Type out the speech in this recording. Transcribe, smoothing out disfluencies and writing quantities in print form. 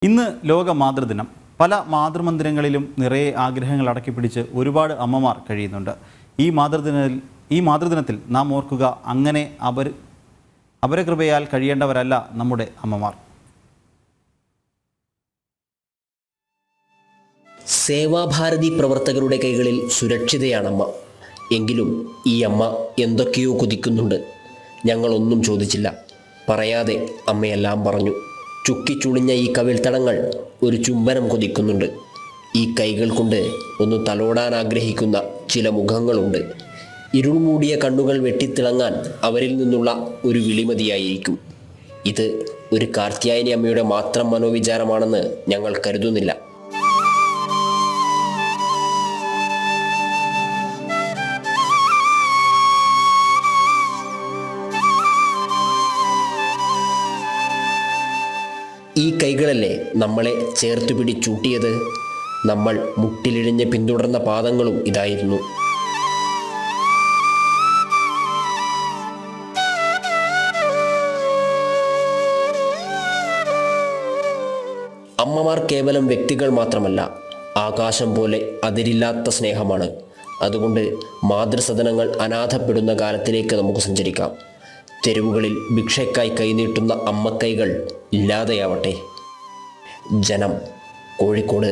ഇന്ന് ലോക മാതൃദിനം. പല മാതൃമന്ദിരങ്ങളിലും നിറയെ ആഗ്രഹങ്ങൾ അടക്കിപ്പിടിച്ച് ഒരുപാട് അമ്മമാർ കഴിയുന്നുണ്ട്. ഈ മാതൃദിനത്തിൽ നാം ഓർക്കുക, അങ്ങനെ അപരകൃപയാൽ കഴിയേണ്ടവരല്ല നമ്മുടെ അമ്മമാർ. സേവാഭാരതി പ്രവർത്തകരുടെ കൈകളിൽ സുരക്ഷിതയാണമ്മ. എങ്കിലും ഈ അമ്മ എന്തൊക്കെയോ കൊതിക്കുന്നുണ്ട്. ഞങ്ങളൊന്നും ചോദിച്ചില്ല. പറയാതെ അമ്മയെല്ലാം പറഞ്ഞു. ചുക്കിച്ചുളിഞ്ഞ ഈ കവിൾത്തടങ്ങൾ ഒരു ചുംബനം കൊതിക്കുന്നുണ്ട്. ഈ കൈകൾ കൊണ്ട് ഒന്ന് തലോടാൻ ആഗ്രഹിക്കുന്ന ചില മുഖങ്ങളുണ്ട്. ഇരുൾ മൂടിയ കണ്ണുകൾ വെട്ടിത്തിളങ്ങാൻ അവരിൽ നിന്നുള്ള ഒരു വിളിമതിയായിരിക്കും. ഇത് ഒരു കാർത്യായനി അമ്മയുടെ മാത്രം മനോവിചാരമാണെന്ന് ഞങ്ങൾ കരുതുന്നില്ല. ഈ കൈകളല്ലേ നമ്മളെ ചേർത്ത് പിടിച്ചൂട്ടിയത്. നമ്മൾ മുട്ടിലിഴഞ്ഞ് പിന്തുടർന്ന പാദങ്ങളും ഇതായിരുന്നു. അമ്മമാർ കേവലം വ്യക്തികൾ മാത്രമല്ല, ആകാശം പോലെ അതിരില്ലാത്ത സ്നേഹമാണ്. അതുകൊണ്ട് മാതൃസദനങ്ങൾ അനാഥപ്പെടുന്ന കാലത്തിലേക്ക് നമുക്ക് സഞ്ചരിക്കാം. തെരുവുകളിൽ ഭിക്ഷയ്ക്കായി കൈനീട്ടുന്ന അമ്മക്കൈകൾ ഇല്ലാതെയാവട്ടെ. ജനം, കോഴിക്കോട്.